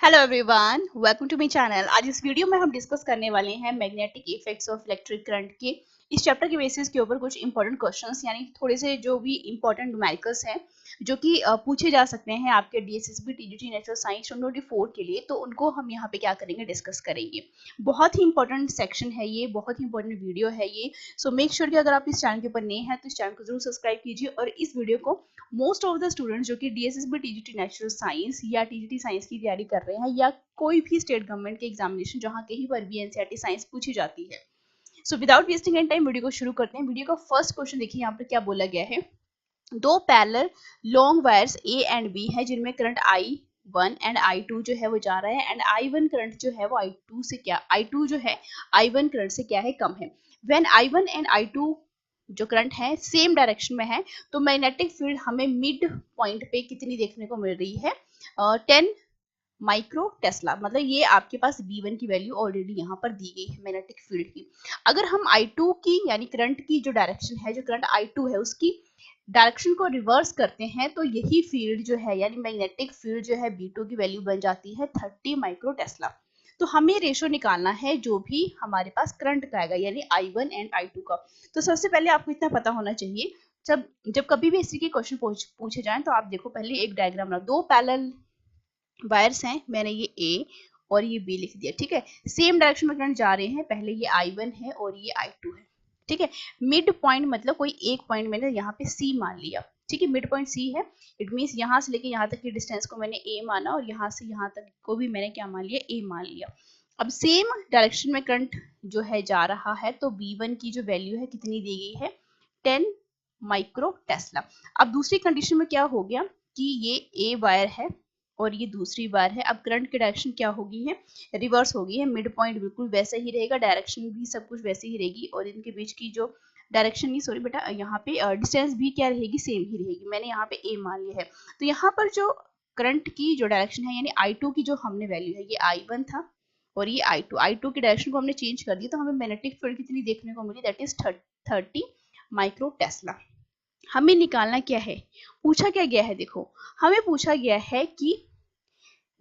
Hello everyone, welcome to my channel. आज इस video में हम डिस्कस करने वाले हैं magnetic effects of electric current के इस चैप्टर के बेसिस के ऊपर कुछ इंपॉर्टेंट क्वेश्चंस, यानी थोड़े से जो भी इंपॉर्टेंट न्यूमेरिकल्स हैं जो कि पूछे जा सकते हैं आपके डीएसएसबी टीजीटी नेचुरल साइंस 2024 के लिए, तो उनको हम यहाँ पे क्या करेंगे, डिस्कस करेंगे। बहुत ही इंपॉर्टेंट सेक्शन है ये, बहुत ही इंपॉर्टेंट वीडियो है ये। सो मेक श्योर कि अगर आप इस चैनल के ऊपर नए हैं तो इस चैनल को जरूर सब्सक्राइब कीजिए और इस वीडियो को मोस्ट ऑफ द स्टूडेंट्स जो कि डीएसएसबी टीजीटी नेचुरल साइंस या टीजीटी साइंस की तैयारी कर रहे हैं या कोई भी स्टेट गवर्नमेंट के एग्जामिनेशन जहां कहीं पर भी एनसीईआरटी साइंस पूछी जाती है। So without wasting any time video को शुरू करते हैं। वीडियो का फर्स्ट क्वेश्चन देखिए, यहाँ पर क्या बोला गया है। दो parallel long wires A and B है जिनमें करंट I1 एंड I2 जो है वो जा रहा है एंड I1 करंट जो है वो I2 से क्या, I2 जो है I1 करंट से क्या है, कम है। व्हेन I1 एंड I2 जो करंट है सेम डायरेक्शन में है तो मैग्नेटिक फील्ड हमें मिड पॉइंट पे कितनी देखने को मिल रही है, 10 माइक्रो टेस्ला। मतलब ये आपके पास B1 की वैल्यू ऑलरेडी यहाँ पर दी गई है मैग्नेटिक फील्ड की। अगर हम I2 की यानी करंट की जो डायरेक्शन है, जो करंट I2 है उसकी डायरेक्शन को रिवर्स करते हैं तो यही फील्ड जो है यानी मैग्नेटिक फील्ड जो है B2 की वैल्यू बन जाती है 30 माइक्रो टेस्ला। तो हमें रेशो निकालना है जो भी हमारे पास करंट का आएगा यानी I1 एंड I2 का। तो सबसे पहले आपको इतना पता होना चाहिए, जब कभी भी इसी के क्वेश्चन पूछे जाएं तो आप देखो पहले एक डायग्राम रखो। दो पैरेलल वायर्स हैं, मैंने ये ए और ये बी लिख दिया, ठीक है। सेम डायरेक्शन में करंट जा रहे हैं, पहले ये I1 है और ये I2 है, ठीक है। मिड पॉइंट मतलब कोई एक पॉइंट मैंने यहाँ पे C मान लिया, ठीक है। मिड पॉइंट C है, इट मींस यहाँ से लेके यहाँ तक की डिस्टेंस को मैंने A माना और यहाँ से यहाँ तक को भी मैंने क्या मान लिया, A मान लिया। अब सेम डायरेक्शन में करंट जो है जा रहा है तो B1 की जो वैल्यू है कितनी दी गई है, 10 माइक्रो टेस्ला। अब दूसरी कंडीशन में क्या हो गया कि ये A वायर है और ये दूसरी बार है। अब करंट की डायरेक्शन क्या होगी है, रिवर्स होगी है। मिड पॉइंट बिल्कुल वैसा ही रहेगा, डायरेक्शन भी सब कुछ वैसे ही रहेगी और इनके बीच की जो डायरेक्शन नहीं, सॉरी बेटा, यहाँ पे डिस्टेंस भी क्या रहेगी, सेम ही रहेगी। मैंने यहाँ पे ए मान लिया है। तो यहाँ पर जो करंट की जो डायरेक्शन है यानी I2 की जो हमने वैल्यू है, ये I1 था और ये I2 की डायरेक्शन को हमने चेंज कर दिया तो हमें मैग्नेटिक फील्ड कितनी देखने को मिली, दैट इज 30 माइक्रो टेस्ला। हमें निकालना क्या है, पूछा क्या गया है, देखो हमें पूछा गया है कि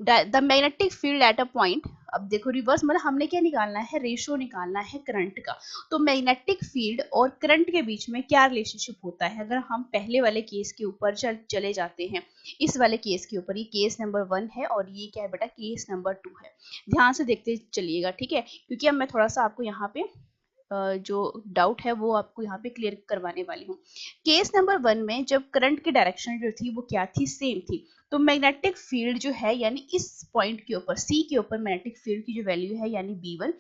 the magnetic field at a point. अब देखो रिवर्स मतलब हमने क्या निकालना है, रेशो निकालना है करंट का। तो मैग्नेटिक फील्ड और करंट के बीच में क्या रिलेशनशिप होता है, अगर हम पहले वाले केस के ऊपर चले जाते हैं, इस वाले केस के ऊपर, ये केस नंबर 1 है और ये क्या है बेटा, केस नंबर 2 है। ध्यान से देखते चलिएगा, ठीक है, क्योंकि अब मैं थोड़ा सा आपको यहाँ पे जो डाउट है वो आपको यहाँ पे क्लियर करवाने वाली हूँ। केस नंबर 1 में जब करंट की डायरेक्शन जो थी वो क्या थी, सेम थी, तो मैग्नेटिक फील्ड जो है यानी इस पॉइंट के ऊपर C के ऊपर मैग्नेटिक फील्ड की जो वैल्यू है यानी B1,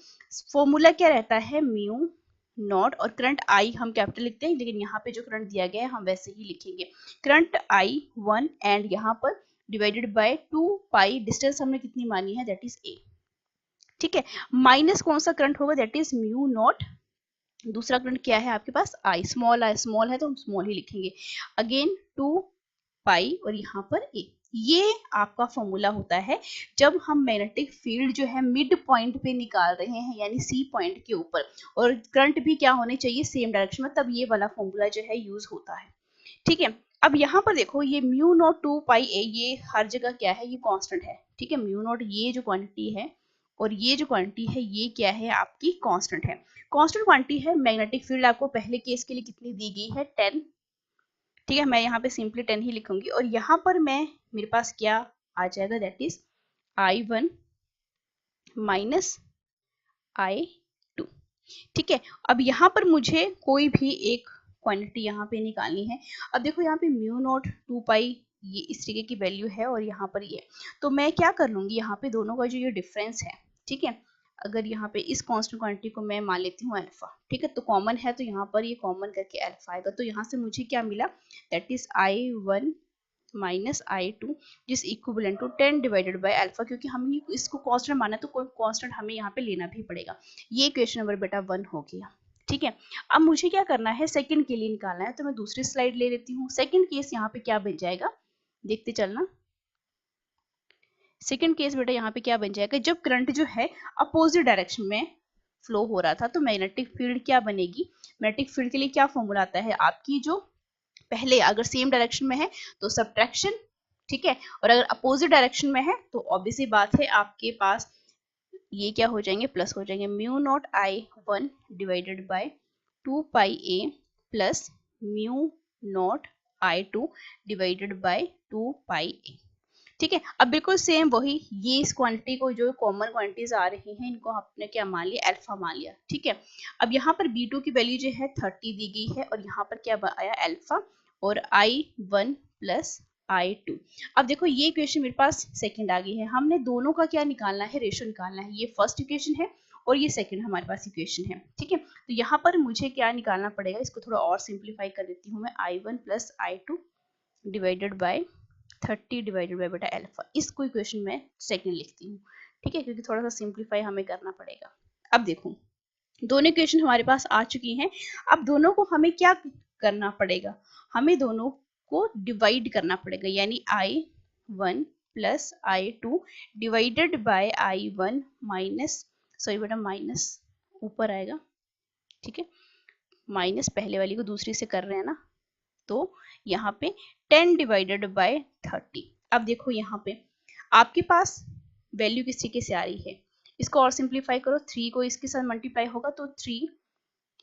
फॉर्मूला क्या रहता है, म्यू नॉट, और करंट I हम कैपिटल लिखते हैं लेकिन यहाँ पे जो करंट दिया गया है हम वैसे ही लिखेंगे, करंट I1 एंड यहाँ पर डिवाइडेड बाय 2 पाई, डिस्टेंस हमने कितनी मानी है, दैट इज A, ठीक है। माइनस कौन सा करंट होगा, दैट इज म्यू नॉट, दूसरा करंट क्या है आपके पास I, स्मॉल है तो हम स्मॉल ही लिखेंगे, अगेन 2 पाई और यहाँ पर A। ये आपका फॉर्मूला होता है जब हम मैग्नेटिक फील्ड जो है मिड पॉइंट पे निकाल रहे हैं यानी C पॉइंट के ऊपर, और करंट भी क्या होने चाहिए, सेम डायरेक्शन में, तब ये वाला फॉर्मूला जो है यूज होता है, ठीक है। अब यहाँ पर देखो ये म्यू नॉट 2 पाई A, ये हर जगह क्या है, ये कांस्टेंट है, ठीक है। म्यू नॉट ये जो क्वांटिटी है और ये जो क्वांटिटी है ये क्या है, आपकी कांस्टेंट है, कांस्टेंट क्वांटिटी है। मैग्नेटिक फील्ड आपको पहले केस के लिए कितनी दी गई है, 10, ठीक है। मैं यहाँ पे सिंपली 10 ही लिखूंगी और यहाँ पर मेरे पास क्या आ जाएगा, that is I1 minus I2, ठीक है। अब यहाँ पर मुझे कोई भी एक क्वांटिटी यहाँ पे निकालनी है। अब देखो यहाँ पे म्यू नॉट 2 पाई ये इस तरीके की वैल्यू है और यहाँ पर ये, तो मैं क्या कर लूंगी, यहाँ पे दोनों का जो ये डिफरेंस है, ठीक है, अगर यहाँ पे इस कांस्टेंट क्वांटिटी को मैं मान लेती हूँ अल्फा, ठीक है, तो कॉमन है तो यहाँ पर ये कॉमन करके अल्फा आएगा, तो यहाँ से मुझे क्या मिला, that is I1 minus I2 जिस equivalent to 10 divided by alpha, क्योंकि हम इसको कांस्टेंट माना तो कोई कांस्टेंट हमें यहाँ पे लेना भी पड़ेगा। ये क्वेश्चन नंबर बेटा 1 हो गया, ठीक है। अब मुझे क्या करना है, सेकंड के लिए निकालना है, तो मैं दूसरी स्लाइड ले लेती हूँ। सेकंड केस यहाँ पे क्या बन जाएगा, देखते चलना। सेकंड केस बेटा यहाँ पे क्या बन जाएगा, जब करंट जो है अपोजिट डायरेक्शन में फ्लो हो रहा था तो मैग्नेटिक फील्ड क्या बनेगी, मैग्नेटिक फील्ड के लिए क्या फॉर्मूला आता है, आपकी जो पहले अगर सेम डायरेक्शन में है तो सब्ट्रैक्शन ठीक है। और अगर अपोजिट डायरेक्शन में है तो ऑब्वियसली बात है आपके पास ये क्या हो जाएंगे, प्लस हो जाएंगे, mu naught I1 divided by 2πa plus mu naught I2 divided by 2πa। ठीक है। अब बिल्कुल सेम वही, ये इस क्वांटिटी को जो कॉमन क्वांटिटीज आ रही हैं इनको आपने क्या मान लिया, अल्फा मान लिया। ठीक है। अब यहाँ पर B2 की वैल्यू जो है 30 दी गई है और यहाँ पर क्या आया, अल्फा और I1 प्लस I2। अब देखो ये इक्वेशन मेरे पास सेकंड आ गई है, हमने दोनों का क्या निकालना है, रेशियो निकालना है। ये फर्स्ट इक्वेशन है और ये सेकंड हमारे पास इक्वेशन है। ठीक है। तो यहाँ पर मुझे क्या निकालना पड़ेगा, इसको थोड़ा और सिंप्लीफाई कर देती हूँ मैं, I1 plus I2 divided by 30 divided by बेटा अल्फा। इसको इक्वेशन में सेकंड लिखती हूँ। ठीक है, क्योंकि थोड़ा सा सिंप्लीफाई हमें करना पड़ेगा। अब देखो दोनों इक्वेशन हमारे पास आ चुकी हैं। अब दोनों को हमें क्या करना पड़ेगा, हमें दोनों को डिवाइड करना पड़ेगा, यानी I1 plus I2 divided by I1 minus, sorry बेटा माइनस ऊपर आएगा। ठीक है, माइनस पहले वाली को दूसरी से कर रहे हैं ना, तो यहाँ पे 10 डिवाइडेड बाय 30। अब देखो यहाँ पे आपके पास वैल्यू किस तरीके से आ रही है, इसको और सिंप्लीफाई करो, 3 को इसके साथ मल्टीप्लाई होगा तो 3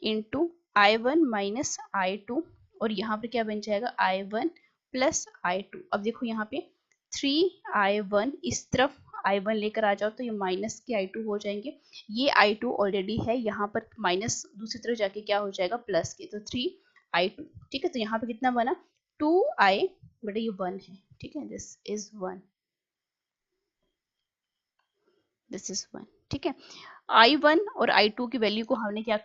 इंटू I1 माइनस I2 और यहाँ पे क्या बन जाएगा, I1 प्लस I2। अब देखो यहाँ पे 3I1 इस तरफ I1 लेकर आ जाओ तो ये माइनस के I2 हो जाएंगे, ये I2 ऑलरेडी है, यहाँ पर माइनस दूसरी तरफ जाके क्या हो जाएगा, प्लस के, तो 3I2। ठीक है, तो यहाँ पे कितना बना 2I, बेटा ये 1 है। ठीक है, दिस इज 1, दिस इज 1। ठीक है, I1 और I2 की वैल्यू को हमने क्या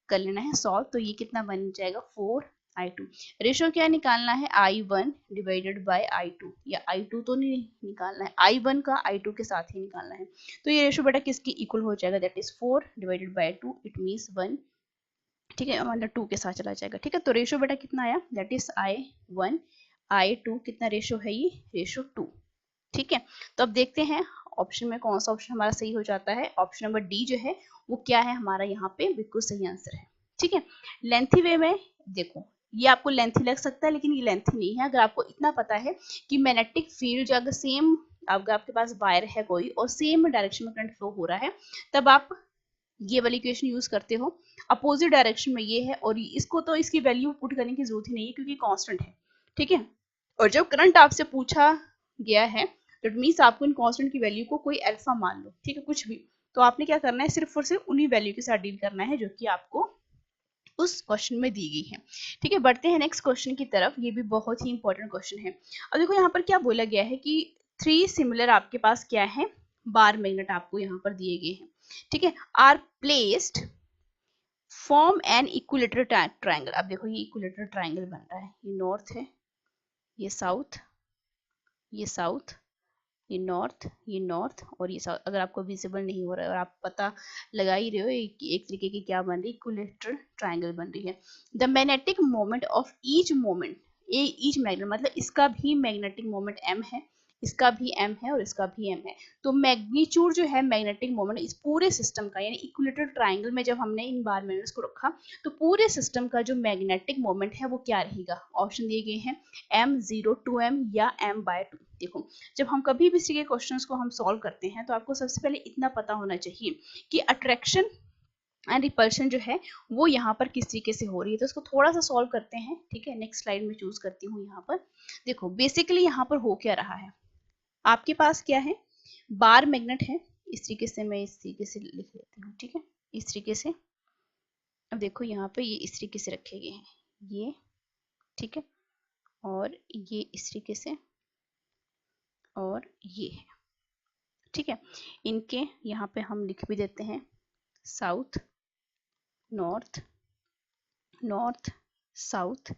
कर लेना है, सॉल्व। तो ये कितना बन जाएगा 4I2। रेशो क्या निकालना है, I1 डिवाइडेड बाय I2, या I2 तो नहीं निकालना है, I1 का I2 के साथ ही निकालना है। तो ये रेशो बेटा किसकी इक्वल हो जाएगा, that is 4 divided by 2, it means 1। ठीक है, मतलब 2 के साथ चला जाएगा। ठीक है, तो रेशो बेटा कितना आया, दैट इज I1 I2, कितना रेशो है ये, रेशो 2। ठीक है, तो अब देखते हैं ऑप्शन में कौन सा ऑप्शन हमारा सही हो जाता है। ऑप्शन नंबर डी जो है वो क्या है हमारा, यहाँ पे बिल्कुल सही आंसर है। ठीक है, लेंथी वे में देखो ये आपको लेंथी लग सकता है लेकिन ये लेंथी नहीं है। अगर आपको इतना पता है कि मैग्नेटिक फील्ड जो अगर सेम, अगर आपके पास वायर है कोई और सेम डायरेक्शन में करंट फ्लो हो रहा है, तब आप ये वाली इक्वेशन यूज करते हो। अपोजिट डायरेक्शन में ये है और इसको तो इसकी वैल्यू पुट करने की जरूरत ही नहीं है क्योंकि कांस्टेंट है। ठीक है, और जब करंट आपसे पूछा गया है तो इट मींस आपको इन कांस्टेंट की वैल्यू को कोई अल्फा मान लो, ठीक है, कुछ भी, तो आपने क्या करना है, सिर्फ और सिर्फ उन्हीं वैल्यू के साथ डील करना है जो कि आपको उस क्वेश्चन में दी गई है। ठीक है, बढ़ते हैं नेक्स्ट क्वेश्चन की तरफ। ये भी बहुत ही इंपॉर्टेंट क्वेश्चन है। अब देखो यहाँ पर क्या बोला गया है कि 3 सिमिलर आपके पास क्या है, बार मैग्नेट आपको यहाँ पर दिए गए हैं। ठीक है, are placed form an equilateral triangle. अब देखो ये इक्विलेटरल ट्रायंगल बन रहा है, ये नॉर्थ है, ये साउथ, ये साउथ, ये नॉर्थ और ये साउथ। अगर आपको विजिबल नहीं हो रहा है और आप पता लगा ही रहे हो एक तरीके की क्या बन रही है, इक्विलेटरल ट्रायंगल बन रही है। The magnetic moment of each moment, each magnet मतलब इसका भी मैग्नेटिक मोमेंट m है, इसका भी m है और इसका भी m है। तो मैग्नीट्यूड जो है मैग्नेटिक मोमेंट इस पूरे सिस्टम का, यानी इक्विलेटरल ट्रायंगल में जब हमने इन बार मैग्नेट्स को रखा तो पूरे सिस्टम का जो मैग्नेटिक मोमेंट है वो क्या रहेगा। ऑप्शन दिए गए हैं m0 to m या m/2। देखो जब हम कभी भी इसी के क्वेश्चंस को हम सॉल्व करते हैं तो आपको सबसे पहले इतना पता होना चाहिए कि अट्रैक्शन एंड रिपल्शन जो है वो यहाँ पर किस तरीके से हो रही है। तो इसको थोड़ा सा सॉल्व करते हैं। ठीक है, नेक्स्ट स्लाइड में चूज करती हूँ। यहाँ पर देखो बेसिकली यहाँ पर हो क्या रहा है, आपके पास क्या है, बार मैग्नेट है, इस तरीके से मैं इस तरीके से लिख लेती हूँ। ठीक है, इस तरीके से। अब देखो यहाँ पे ये इस तरीके से रखे गए हैं, ये ठीक है, और ये इस तरीके से, और ये है। ठीक है, इनके यहाँ पे हम लिख भी देते हैं साउथ नॉर्थ, नॉर्थ साउथ,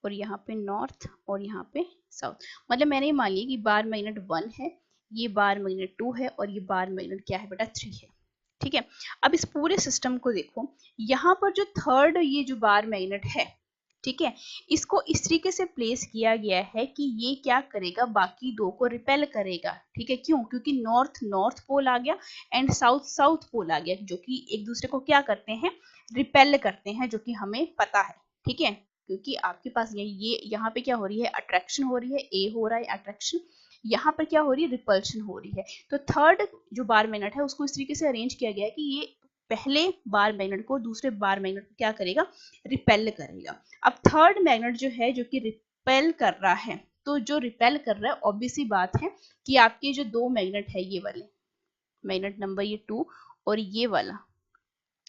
और यहाँ पे नॉर्थ और यहाँ पे साउथ। मतलब मैंने मान लिया कि बार मैग्नेट 1 है, ये बार मैग्नेट 2 है और ये बार मैग्नेट क्या है बेटा 3 है। ठीक है, अब इस पूरे सिस्टम को देखो, यहाँ पर जो थर्ड ये जो बार मैग्नेट है, ठीक है, इसको इस तरीके से प्लेस किया गया है कि ये क्या करेगा, बाकी दो को रिपेल करेगा। ठीक है, क्यों, क्योंकि नॉर्थ नॉर्थ पोल आ गया एंड साउथ साउथ पोल आ गया, जो कि एक दूसरे को क्या करते हैं, रिपेल करते हैं, जो कि हमें पता है। ठीक है, क्योंकि आपके पास ये यहाँ पे क्या हो रही है, अट्रैक्शन हो रही है, ए हो रहा है अट्रैक्शन, यहाँ पर क्या हो रही है, रिपल्शन हो रही है। तो थर्ड जो बार मैग्नेट है उसको इस तरीके से अरेंज किया गया है कि ये पहले बार मैग्नेट को दूसरे बार मैग्नेट को क्या करेगा, रिपेल करेगा। अब थर्ड मैग्नेट जो है जो कि रिपेल कर रहा है, तो जो रिपेल कर रहा है ऑब्वियस सी बात है कि आपके जो दो मैग्नेट है, ये वाले मैग्नेट नंबर ये 2 और ये वाला,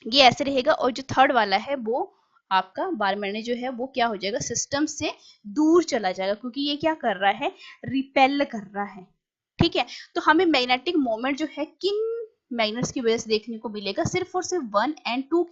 ये ऐसे रहेगा, और जो थर्ड वाला है वो आपका बार मैग्नेट जो है वो क्या हो जाएगा, सिस्टम से दूर चला जाएगा, क्योंकि ये क्या कर रहा है, रिपेल कर रहा है। ठीक है, तो हमें मैग्नेटिक मोमेंट जो है किन मैग्नेट्स की वजह से देखने को मिलेगा, सिर्फ और सिर्फ 1 और 2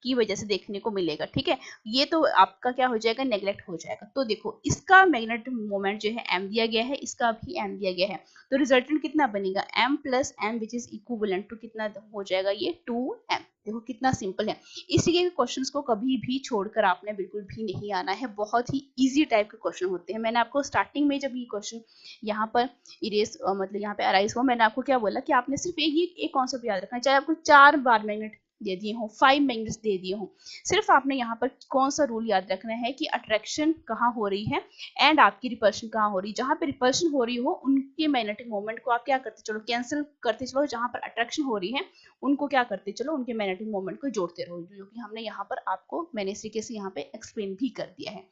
की वजह से देखने को मिलेगा। ठीक है, ये तो आपका क्या हो जाएगा, नेग्लेक्ट हो जाएगा। तो देखो इसका मैग्नेटिक मोमेंट जो है m दिया गया है, इसका भी m दिया गया है, तो रिजल्टेंट कितना बनेगा, m plus m which is equivalent to कितना हो जाएगा, ये 2m। देखो कितना सिंपल है। इस तरीके के क्वेश्चंस को कभी भी छोड़कर आपने बिल्कुल भी नहीं आना है, बहुत ही इजी टाइप के क्वेश्चन होते हैं। मैंने आपको स्टार्टिंग में जब ये क्वेश्चन यहाँ पर इरेज मतलब यहाँ पे अराइज हुआ, मैंने आपको क्या बोला कि आपने सिर्फ एक कॉन्सेप्ट याद रखना है, चाहे आपको 4 बार मैग्नेट दे दिए हो, 5 मैग्नेट्स दे दिए हो, सिर्फ आपने यहाँ पर कौन सा रूल याद रखना है कि अट्रैक्शन कहाँ हो रही है एंड आपकी रिपल्शन कहाँ हो रही है। जहाँ पे रिपल्शन हो रही हो उनके मैग्नेटिक मोमेंट को आप क्या करते चलो, कैंसिल करते चलो, जहाँ पर अट्रैक्शन हो रही है उनको क्या करते चलो, उनके मैग्नेटिक मोमेंट को जोड़ते रहो, जो कि हमने यहाँ पर आपको मैंने इस तरीके से यहाँ पे एक्सप्लेन भी कर दिया है।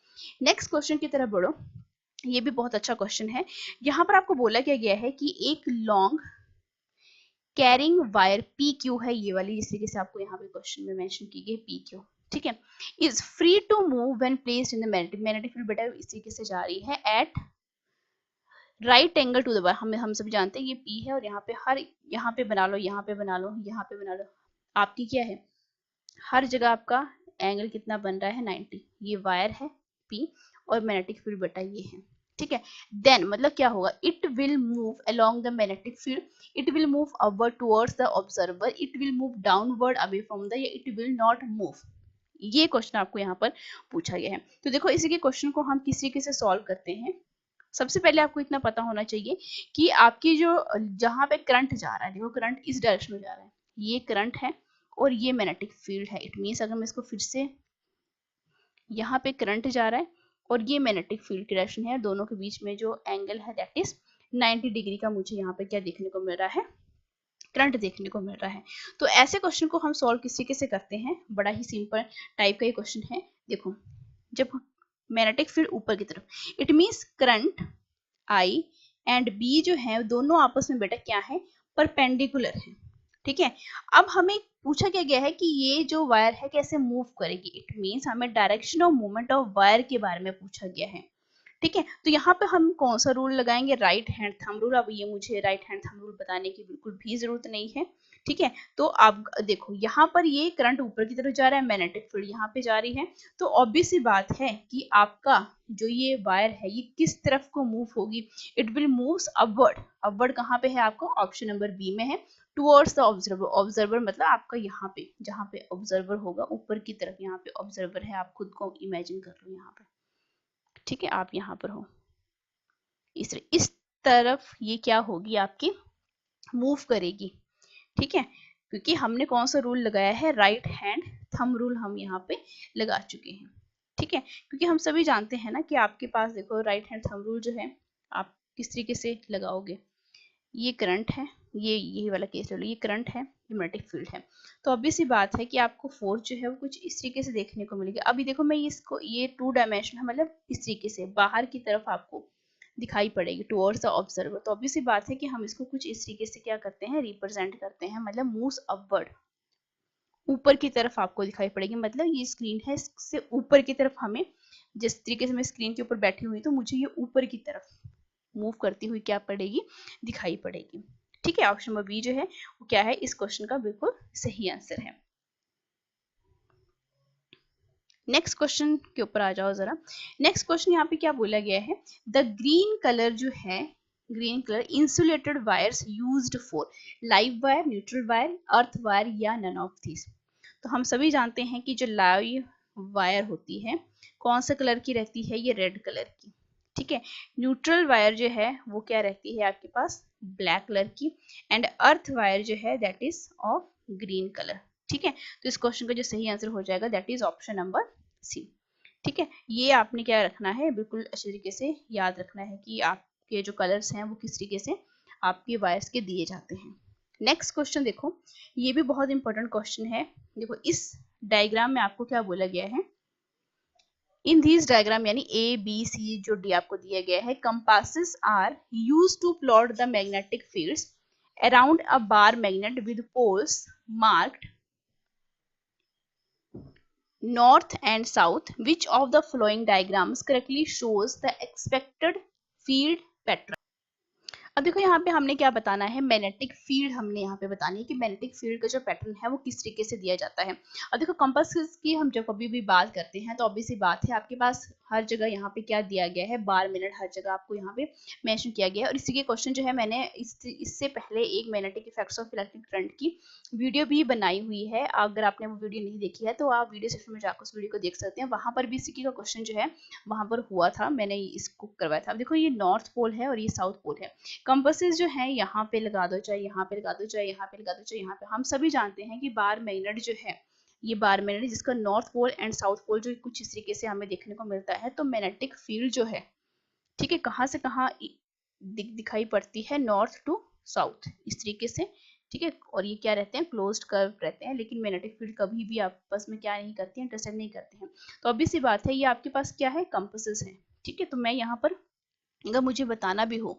नेक्स्ट क्वेश्चन की तरफ बढ़ो, ये भी बहुत अच्छा क्वेश्चन है। यहाँ पर आपको बोला क्या गया है कि एक long carrying wire P Q है, ये वाली जिस तरीके से आपको यहाँ पे क्वेश्चन में मेंशन की गई पी क्यू, ठीक है, is free to move when placed in the magnetic field, बेटा इस तरीके से जा रही है at right angle to the wire. हम सब जानते हैं ये पी है, और यहाँ पे यहाँ पे बना लो, यहाँ पे बना लो, यहाँ पे बना लो, आपकी क्या है, हर जगह आपका एंगल कितना बन रहा है 90। ये वायर है पी और मैग्नेटिक फील्ड बेटा ये है। ठीक है, देन मतलब क्या होगा, it will move along the magnetic field, it will move upward towards the observer, it will move downward away from the, it will not move. ये क्वेश्चन आपको यहाँ पर पूछा गया है। तो देखो इसी के क्वेश्चन को हम किस तरीके से सॉल्व करते हैं। सबसे पहले आपको इतना पता होना चाहिए कि आपकी जो जहां पे करंट जा रहा है, देखो करंट इस डायरेक्शन में जा रहा है, ये करंट है और ये मैग्नेटिक फील्ड है। इट मीन्स अगर मैं इसको फिर से, यहाँ पे करंट जा रहा है और ये मैग्नेटिक फील्ड की डायरेक्शन है, दोनों के बीच में जो एंगल है दैट इज 90 डिग्री का मुझे यहाँ पे क्या देखने को मिल रहा है, करंट देखने को मिल रहा है। तो ऐसे क्वेश्चन को हम सॉल्व किस तरीके से करते हैं, बड़ा ही सिंपल टाइप का ये क्वेश्चन है। देखो जब मैग्नेटिक फील्ड ऊपर की तरफ, it means current I and B जो है दोनों आपस में बेटा क्या है, परपेंडिकुलर है। ठीक है, अब हमें पूछा क्या गया है कि ये जो वायर है कैसे मूव करेगी, इट मीन्स हमें direction of movement of wire के बारे में पूछा गया है। ठीक है, तो यहाँ पे हम कौन सा रूल लगाएंगे, राइट हैंड थंब रूल। अब ये मुझे राइट हैंड थंब रूल बताने की बिल्कुल भी जरूरत नहीं है। ठीक है, तो आप देखो यहाँ पर ये करंट ऊपर की तरफ जा रहा है, मैग्नेटिक फील्ड यहाँ पे जा रही है, तो ऑब्वियस सी बात है कि आपका जो ये वायर है ये किस तरफ को मूव होगी, it will moves upward. Upward कहाँ पे है आपको, ऑप्शन नंबर बी में है, टुवर्ड्स द ऑब्जर्वर। ऑब्जर्वर मतलब आपका यहाँ पे, जहाँ पे ऑब्जर्वर होगा ऊपर की तरफ, यहाँ पे ऑब्जर्वर है, आप खुद को इमेजिन कर लो यहाँ पे। ठीक है, आप यहाँ पर हो, इस तरफ ये क्या होगी आपकी, मूव करेगी। ठीक है, क्योंकि हमने कौन सा रूल लगाया है, राइट हैंड थंब रूल हम यहाँ पे लगा चुके हैं। ठीक है, क्योंकि हम सभी जानते हैं ना कि आपके पास देखो राइट हैंड थंब रूल जो है आप किस तरीके से लगाओगे, ये करंट है, ये वाला केस ले लो, ये करंट है, ये मैग्नेटिक फील्ड है, तो ऑब्वियस सी बात है कि आपको फोर्स जो है वो कुछ इस तरीके से देखने को मिलेगी। अभी देखो मैं इसको, ये 2 डायमेंशन है, मतलब इस तरीके से बाहर की तरफ आपको दिखाई पड़ेगी टुवर्ड्स द ऑब्जर्वर, तो ऑब्वियस सी बात है कि हम इसको कुछ इस तरीके से क्या करते हैं, रिप्रेजेंट करते हैं, मतलब मूव्स अपवर्ड, ऊपर की तरफ आपको दिखाई पड़ेगी। मतलब ये स्क्रीन है, इससे ऊपर की तरफ हमें, जिस तरीके से मैं स्क्रीन के ऊपर बैठी हुई तो मुझे ये ऊपर की तरफ मूव करती हुई क्या पड़ेगी, दिखाई पड़ेगी। ठीक है, ऑप्शन नंबर बी जो है वो क्या है, इस क्वेश्चन का बिल्कुल सही आंसर है। नेक्स्ट क्वेश्चन के ऊपर आ जाओ जरा। नेक्स्ट क्वेश्चन यहाँ पे क्या बोला गया है, द ग्रीन कलर जो है, green colour insulated wires used for live wire, neutral wire, earth wire या नन ऑफ दिस। तो हम सभी जानते हैं कि जो लाइव वायर होती है कौन सा कलर की रहती है, ये रेड कलर की। ठीक है, न्यूट्रल वायर जो है वो क्या रहती है आपके पास, ब्लैक कलर की, एंड अर्थ वायर जो है that is of green colour. ठीक है, तो इस क्वेश्चन का जो सही आंसर हो जाएगा that is option number C. ठीक है, ये आपने क्या रखना है, बिल्कुल अच्छे तरीके से याद रखना है कि आपके जो कलर्स हैं वो किस तरीके से आपके वायर्स के दिए जाते हैं। नेक्स्ट क्वेश्चन देखो, ये भी बहुत इंपॉर्टेंट क्वेश्चन है। देखो इस डायग्राम में आपको क्या बोला गया है, इन दिस डायग्राम यानी ए बी सी जो डी आपको दिया गया है, compasses are used to plot the magnetic fields around a bar magnet with poles marked north and south. Which of the following diagrams correctly shows the expected field pattern? अब देखो यहाँ पे हमने क्या बताना है, मैग्नेटिक फील्ड हमने यहाँ पे बतानी है कि मैग्नेटिक फील्ड का जो पैटर्न है वो किस तरीके से दिया जाता है। अब देखो कंपास की हम जब कभी भी बात करते हैं तो ऑब्वियसली बात है आपके पास हर जगह यहाँ पे क्या दिया गया है, बार मिनट हर जगह आपको यहाँ पे मेंशन किया गया है। और इसी के क्वेश्चन जो है मैंने इससे पहले एक magnetic effects of electric current की वीडियो भी बनाई हुई है। अगर आपने वो वीडियो नहीं देखी है तो आप वीडियो सेक्शन में जाकर उस वीडियो को देख सकते हैं, वहां पर भी इसी का क्वेश्चन जो है वहां पर हुआ था, मैंने इसको करवाया था। अब देखो ये नॉर्थ पोल है और ये साउथ पोल है। कंपासेस जो है यहाँ पे लगा दो, चाहे यहाँ पे लगा दो, चाहे यहाँ पे लगा दो, चाहे यहाँ पे। हम सभी जानते हैं कि बार मैग्नेट जो है, ये बार मैग्नेट जिसका north pole and south pole जो कुछ इस तरीके से हमें देखने को मिलता है। तो मैग्नेटिक फील्ड जो है, ठीक है, कहाँ से कहाँ दिखाई पड़ती है, नॉर्थ टू साउथ इस तरीके से, ठीक है। और ये क्या रहते हैं, क्लोज्ड कर्व रहते हैं, लेकिन मैग्नेटिक फील्ड कभी भी आपस में क्या नहीं करते हैं, इंटरसेक्ट नहीं करते हैं। तो अभी सी बात है, ये आपके पास क्या है, कंपासेस है, ठीक है। तो मैं यहाँ पर अगर मुझे बताना भी हो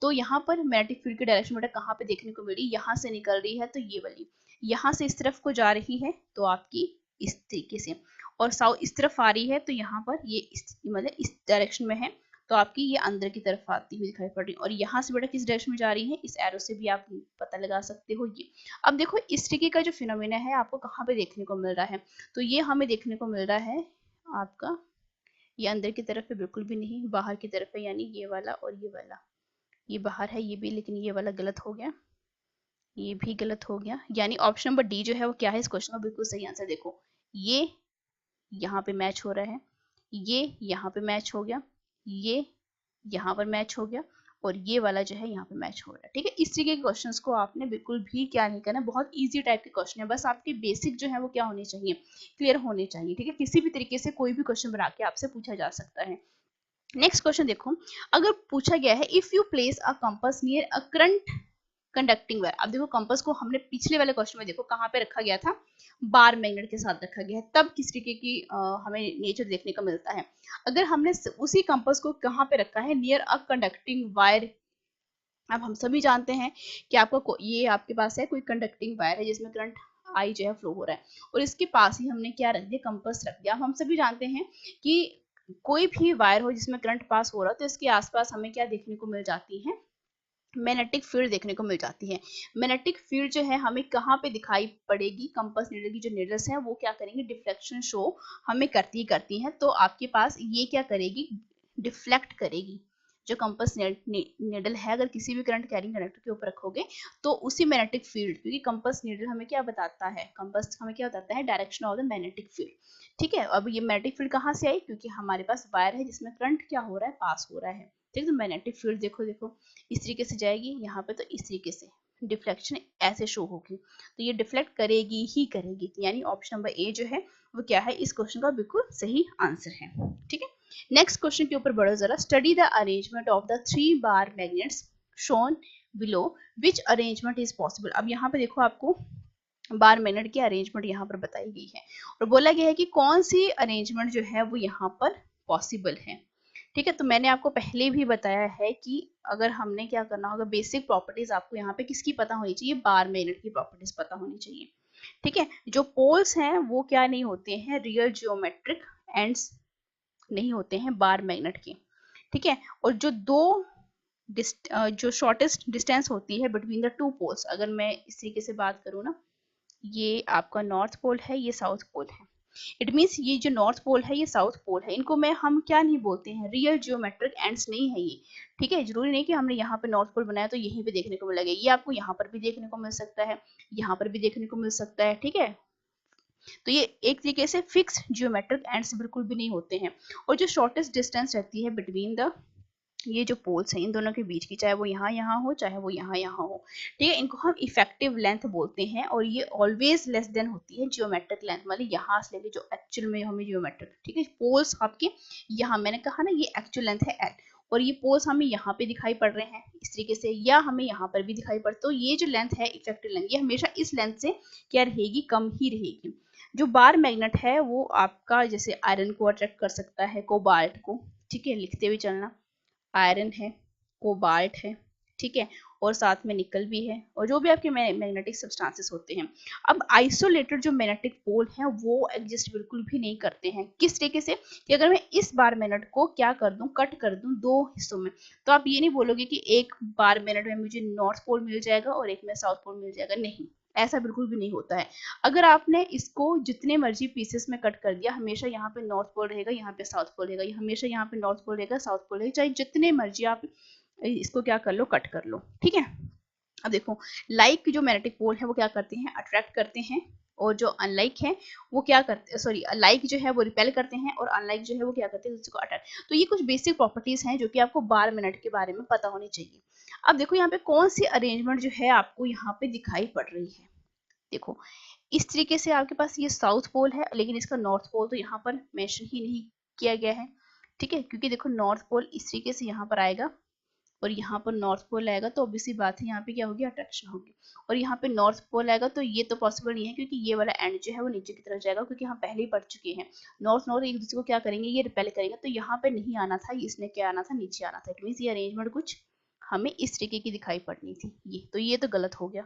तो यहाँ पर मैग्नेटिक फील्ड की डायरेक्शन बेटा कहाँ पे देखने को मिली, यहाँ से निकल रही है तो ये वाली, यहाँ से इस तरफ को जा रही है तो आपकी इस तरीके से, और साउथ इस तरफ आ रही है तो यहाँ पर ये मतलब इस डायरेक्शन में है तो आपकी ये अंदर की तरफ आती हुई दिखाई पड़ रही है। और यहाँ से बेटा किस डायरेक्शन में जा रही है, इस एरो से भी आप पता लगा सकते हो ये। अब देखो इस तरीके का जो फिनोमेना है आपको कहाँ पे देखने को मिल रहा है, तो ये हमें देखने को मिल रहा है आपका, ये अंदर की तरफ है बिल्कुल भी नहीं, बाहर की तरफ है, यानी ये वाला और ये वाला, ये बाहर है ये भी, लेकिन ये वाला गलत हो गया, ये भी गलत हो गया, यानी ऑप्शन नंबर डी जो है वो क्या है इस क्वेश्चन का बिल्कुल सही आंसर। देखो ये यहाँ पे मैच हो रहा है, ये यहाँ पे मैच हो गया, ये यहाँ पर मैच हो गया, और ये वाला जो है यहाँ पे मैच हो रहा है, ठीक है। इस तरीके के क्वेश्चंस को आपने बिल्कुल भी क्या नहीं करना, बहुत इजी टाइप के क्वेश्चन है, बस आपके बेसिक जो है वो क्या होने चाहिए, क्लियर होने चाहिए, ठीक है। किसी भी तरीके से कोई भी क्वेश्चन बना के आपसे पूछा जा सकता है। नेक्स्ट क्वेश्चन देखो, अगर पूछा गया है if you place a compass near a current conducting wire. अब देखो कंपास को हमने पिछले वाले क्वेश्चन में देखो कहाँ पे रखा गया था, बार मैग्नेट के साथ रखा गया है, तब किस तरीके की हमें नेचर देखने को मिलता है। अगर हमने उसी कंपास को कहाँ पे रखा है, नियर अ कंडक्टिंग वायर। अब हम सभी जानते हैं कि आपका ये आपके पास है कोई कंडक्टिंग वायर है जिसमें करंट आई जो है फ्लो हो रहा है, और इसके पास ही हमने क्या रख दिया, कंपास रख दिया। हम सभी जानते हैं कि कोई भी वायर हो जिसमें करंट पास हो रहा है तो इसके आसपास हमें क्या देखने को मिल जाती है, मैग्नेटिक फील्ड देखने को मिल जाती है। मैग्नेटिक फील्ड जो है हमें कहाँ पे दिखाई पड़ेगी, कंपास नीडल की जो नीडल्स हैं वो क्या करेंगे, डिफ्लेक्शन शो हमें करती हैं। तो आपके पास ये क्या करेगी, डिफ्लेक्ट करेगी। जो कंपास नीडल है अगर किसी भी करंट कैरिंग कंडक्टर के ऊपर रखोगे तो उसी मैग्नेटिक फील्ड, क्योंकि कंपास नीडल हमें क्या बताता है, कंपास हमें क्या बताता है, direction of the magnetic field, ठीक है। अब ये मैग्नेटिक फील्ड कहाँ से आई, क्योंकि हमारे पास वायर है जिसमें करंट क्या हो रहा है, पास हो रहा है, ठीक है। तो मैग्नेटिक फील्ड देखो देखो इस तरीके से जाएगी यहाँ पे, तो इस तरीके से डिफ्लेक्शन ऐसे शो होगी, तो ये डिफ्लेक्ट करेगी ही करेगी, यानी ऑप्शन नंबर ए जो है वो क्या है इस क्वेश्चन का बिल्कुल सही आंसर है, ठीक है। नेक्स्ट क्वेश्चन के ऊपर बढ़ो जरा, study the arrangement of the 3 bar magnets shown below, which arrangement is possible. अब यहाँ पे देखो आपको बार मैग्नेट की अरेंजमेंट यहाँ पर बताई गई है और बोला गया है कि कौन सी अरेंजमेंट जो है वो यहाँ पर पॉसिबल है, ठीक है। तो मैंने आपको पहले भी बताया है कि अगर हमने क्या करना होगा, बेसिक प्रॉपर्टीज आपको यहाँ पे किसकी पता होनी चाहिए, बार मैग्नेट की प्रॉपर्टीज पता होनी चाहिए, ठीक है। जो पोल्स हैं वो क्या नहीं होते हैं, रियल जियोमेट्रिक एंड्स नहीं होते हैं बार मैग्नेट के, ठीक है। और जो शॉर्टेस्ट डिस्टेंस होती है बिटवीन द 2 पोल्स, अगर मैं इस तरीके से बात करूँ ना, ये आपका नॉर्थ पोल है, ये साउथ पोल है, इट मीन्स ये जो नॉर्थ पोल है ये साउथ पोल है, इनको मैं हम क्या नहीं बोलते हैं, रियल जियोमेट्रिक एंड्स नहीं है ये, ठीक है। जरूरी नहीं कि हमने यहाँ पे नॉर्थ पोल बनाया तो यहीं पे देखने को मिलेगा, ये आपको यहाँ पर भी देखने को मिल सकता है, यहाँ पर भी देखने को मिल सकता है, ठीक है। तो ये एक तरीके से फिक्स जियोमेट्रिक एंड्स बिल्कुल भी नहीं होते हैं। और जो शॉर्टेस्ट डिस्टेंस रहती है बिटवीन द ये जो पोल्स हैं इन दोनों के बीच की, चाहे वो यहाँ हो चाहे वो यहाँ हो, ठीक है, इनको हम इफेक्टिव लेंथ बोलते हैं और ये ऑलवेज लेस देन होती है जियोमेट्रिक लेंथ, मतलब यहाँ से लेके जो एक्चुअल में हमें जियोमेट्रिक, ठीक है, पोल्स आपके यहाँ, मैंने कहा ना ये एक्चुअल लेंथ है एल, और ये पोल्स हमें यहाँ पे दिखाई पड़ रहे हैं इस तरीके से, या हमें यहाँ पर भी दिखाई पड़, तो ये जो लेंथ है इफेक्टिव लेंथ, ये हमेशा इस लेंथ से क्या रहेगी, कम ही रहेगी। जो बार मैग्नेट है वो आपका जैसे आयरन को अट्रैक्ट कर सकता है, कोबाल्ट को, ठीक है, लिखते हुए चलना, आयरन है, कोबाल्ट है, ठीक है, और साथ में निकल भी है, और जो भी आपके मैग्नेटिक सब्सटेंसेस होते हैं। अब आइसोलेटेड जो मैग्नेटिक पोल हैं वो एग्जिस्ट बिल्कुल भी नहीं करते हैं। किस तरीके से कि अगर मैं इस बार मैग्नेट को क्या कर दूं, कट कर दूं दो हिस्सों में, तो आप ये नहीं बोलोगे कि एक बार मैग्नेट में मुझे नॉर्थ पोल मिल जाएगा और एक में साउथ पोल मिल जाएगा, नहीं, ऐसा बिल्कुल भी नहीं होता है। अगर आपने इसको जितने मर्जी पीसेस में कट कर दिया, हमेशा यहाँ पे नॉर्थ पोल रहेगा, यहाँ पे साउथ पोल रहेगा, हमेशा यहाँ पे नॉर्थ पोल रहेगा, साउथ पोल रहेगा, चाहे जितने मर्जी आप इसको क्या कर लो, कट कर लो, ठीक है। अब देखो, लाइक जो मैग्नेटिक पोल है वो क्या करते हैं, अट्रैक्ट करते हैं, और जो अनलाइक है वो क्या करते हैं, सॉरी, लाइक जो है वो रिपेल करते हैं और अनलाइक जो है वो क्या करते हैं, दूसरे को अट्रैक्ट। तो ये कुछ बेसिक प्रॉपर्टीज हैं जो कि आपको बार मिनट के बारे में पता होनी चाहिए। अब देखो यहाँ पे कौन सी अरेंजमेंट जो है आपको यहाँ पे दिखाई पड़ रही है, देखो इस तरीके से आपके पास ये साउथ पोल है, लेकिन इसका नॉर्थ पोल तो यहाँ पर मेंशन ही नहीं किया गया है, ठीक है, क्योंकि देखो नॉर्थ पोल इस तरीके से यहाँ पर आएगा और यहाँ पर नॉर्थ पोल आएगा, तो ऑब्वियसली बात है यहाँ पे क्या होगी, अट्रैक्शन होगी, और यहाँ पे नॉर्थ पोल आएगा तो ये तो पॉसिबल नहीं है, क्योंकि ये वाला एंड जो है वो नीचे की तरफ जाएगा, क्योंकि हम पहले ही पढ़ चुके हैं नॉर्थ नॉर्थ एक दूसरे को क्या करेंगे, ये रिपेल करेंगे, तो यहाँ पे नहीं आना था, इसने क्या आना था, नीचे आना था। इट मीन्स ये अरेंजमेंट कुछ हमें इस तरीके की दिखाई पड़नी थी, ये तो गलत हो गया,